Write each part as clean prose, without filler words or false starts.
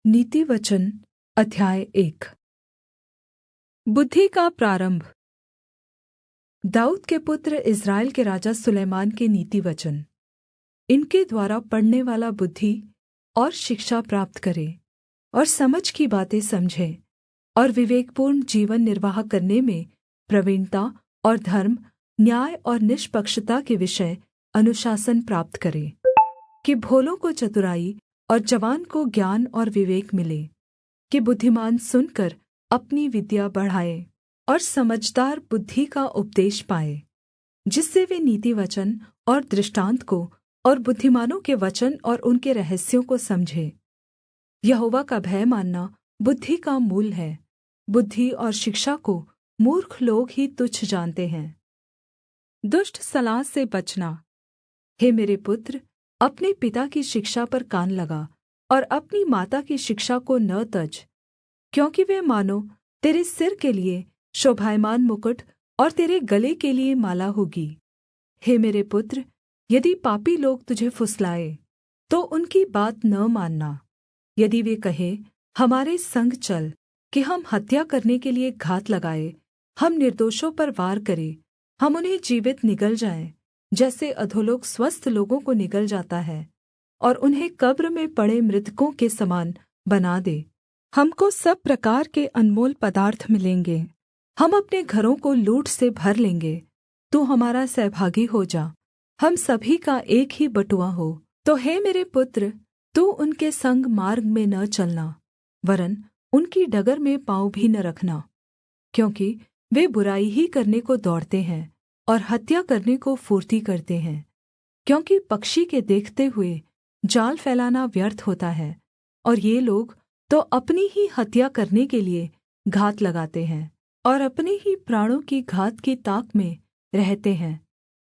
नीतिवचन अध्याय 1। बुद्धि का प्रारंभ। दाऊद के पुत्र इस्राएल के राजा सुलैमान के नीतिवचन। इनके द्वारा पढ़ने वाला बुद्धि और शिक्षा प्राप्त करे और समझ की बातें समझे और विवेकपूर्ण जीवन निर्वाह करने में प्रवीणता और धर्म, न्याय और निष्पक्षता के विषय अनुशासन प्राप्त करे, कि भोलों को चतुराई और जवान को ज्ञान और विवेक मिले, कि बुद्धिमान सुनकर अपनी विद्या बढ़ाए और समझदार बुद्धि का उपदेश पाए, जिससे वे नीतिवचन और दृष्टांत को और बुद्धिमानों के वचन और उनके रहस्यों को समझे। यहोवा का भय मानना बुद्धि का मूल है। बुद्धि और शिक्षा को मूर्ख लोग ही तुच्छ जानते हैं। दुष्ट सलाह से बचना। हे मेरे पुत्र, अपने पिता की शिक्षा पर कान लगा और अपनी माता की शिक्षा को न तज, क्योंकि वे मानो तेरे सिर के लिए शोभायमान मुकुट और तेरे गले के लिए माला होगी। हे मेरे पुत्र, यदि पापी लोग तुझे फुसलाए तो उनकी बात न मानना। यदि वे कहें, हमारे संग चल, कि हम हत्या करने के लिए घात लगाए, हम निर्दोषों पर वार करें, हम उन्हें जीवित निगल जाएं, जैसे अधोलोक स्वस्थ लोगों को निगल जाता है, और उन्हें कब्र में पड़े मृतकों के समान बना दे। हमको सब प्रकार के अनमोल पदार्थ मिलेंगे, हम अपने घरों को लूट से भर लेंगे। तू हमारा सहभागी हो जा, हम सभी का एक ही बटुआ हो। तो हे मेरे पुत्र, तू उनके संग मार्ग में न चलना, वरन् उनकी डगर में पाँव भी न रखना, क्योंकि वे बुराई ही करने को दौड़ते हैं और हत्या करने को फुर्ती करते हैं। क्योंकि पक्षी के देखते हुए जाल फैलाना व्यर्थ होता है, और ये लोग तो अपनी ही हत्या करने के लिए घात लगाते हैं और अपने ही प्राणों की घात की ताक में रहते हैं।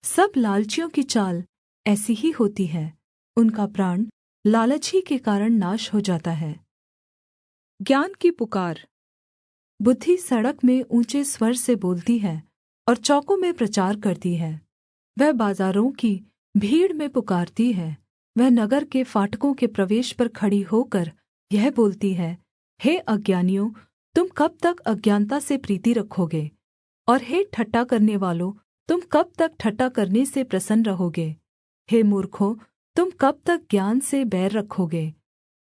सब लालचियों की चाल ऐसी ही होती है, उनका प्राण लालच ही के कारण नाश हो जाता है। ज्ञान की पुकार। बुद्धि सड़क में ऊंचे स्वर से बोलती है और चौकों में प्रचार करती है। वह बाजारों की भीड़ में पुकारती है, वह नगर के फाटकों के प्रवेश पर खड़ी होकर यह बोलती है, हे अज्ञानियों, तुम कब तक अज्ञानता से प्रीति रखोगे? और हे ठट्ठा करने वालों, तुम कब तक ठट्ठा करने से प्रसन्न रहोगे? हे मूर्खों, तुम कब तक ज्ञान से बैर रखोगे?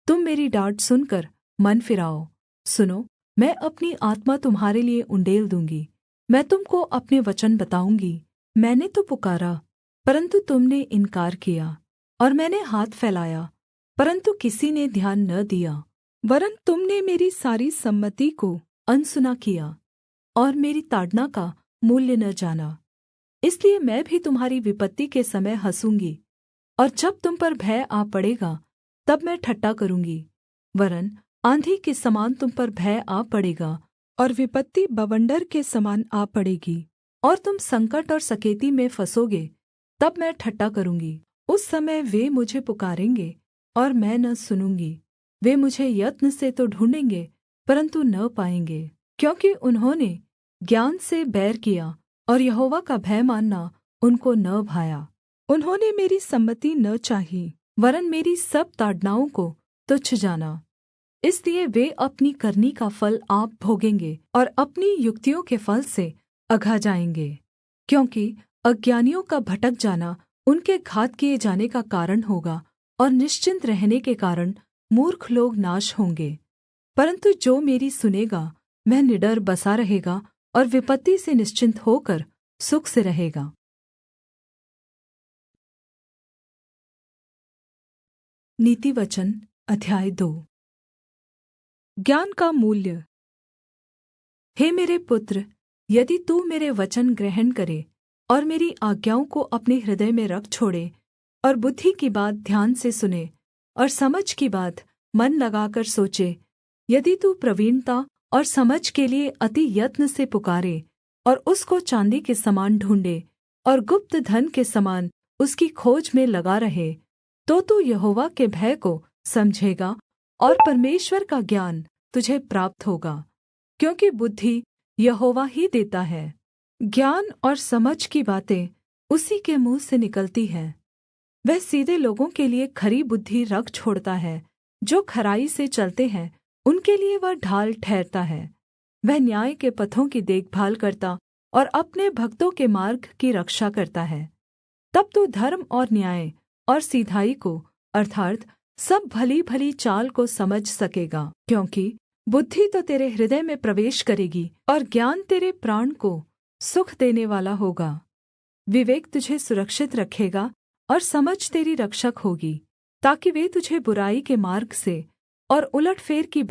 तुम मेरी डाँट सुनकर मन फिराओ। सुनो, मैं अपनी आत्मा तुम्हारे लिए उण्डेल दूँगी, मैं तुमको अपने वचन बताऊँगी। मैंने तो पुकारा, परन्तु तुमने इनकार किया, और मैंने हाथ फैलाया, परन्तु किसी ने ध्यान न दिया। वरन् तुमने मेरी सारी सम्मति को अनसुना किया और मेरी ताड़ना का मूल्य न जाना। इसलिए मैं भी तुम्हारी विपत्ति के समय हँसूँगी, और जब तुम पर भय आ पड़ेगा तब मैं ठट्ठा करूँगी। वरन् आँधी के समान तुम पर भय आ पड़ेगा, और विपत्ति बवंडर के समान आ पड़ेगी, और तुम संकट और सकेती में फंसोगे, तब मैं ठट्ठा करूँगी। उस समय वे मुझे पुकारेंगे और मैं न सुनूँगी। वे मुझे यत्न से तो ढूँढ़ेंगे, परन्तु न पाएँगे, क्योंकि उन्होंने ज्ञान से बैर किया और यहोवा का भय मानना उनको न भाया। उन्होंने मेरी सम्मति न चाही, वरन् मेरी सब ताड़नाओं को तुच्छ जाना। इसलिए वे अपनी करनी का फल आप भोगेंगे और अपनी युक्तियों के फल से अघा जाएँगे। क्योंकि अज्ञानियों का भटक जाना उनके घात किए जाने का कारण होगा, और निश्चिन्त रहने के कारण मूर्ख लोग नाश होंगे। परन्तु जो मेरी सुनेगा वह निडर बसा रहेगा और विपत्ति से निश्चिन्त होकर सुख से रहेगा। नीतिवचन अध्याय 2। ज्ञान का मूल्य। हे मेरे पुत्र, यदि तू मेरे वचन ग्रहण करे और मेरी आज्ञाओं को अपने हृदय में रख छोड़े, और बुद्धि की बात ध्यान से सुने और समझ की बात मन लगाकर सोचे, यदि तू प्रवीणता और समझ के लिए अति यत्न से पुकारे और उसको चाँदी के समान ढूँढ़े और गुप्त धन के समान उसकी खोज में लगा रहे, तो तू यहोवा के भय को समझेगा और परमेश्वर का ज्ञान तुझे प्राप्त होगा। क्योंकि बुद्धि यहोवा ही देता है, ज्ञान और समझ की बातें उसी के मुँह से निकलती हैं। वह सीधे लोगों के लिए खरी बुद्धि रख छोड़ता है, जो खराई से चलते हैं उनके लिए वह ढाल ठहरता है। वह न्याय के पथों की देखभाल करता और अपने भक्तों के मार्ग की रक्षा करता है। तब तू धर्म और न्याय और सिधाई को अर्थात् सब भली-भली चाल को समझ सकेगा, क्योंकि बुद्धि तो तेरे हृदय में प्रवेश करेगी और ज्ञान तेरे प्राण को सुख देने वाला होगा। विवेक तुझे सुरक्षित रखेगा और समझ तेरी रक्षक होगी, ताकि वे तुझे बुराई के मार्ग से और उलटफेर की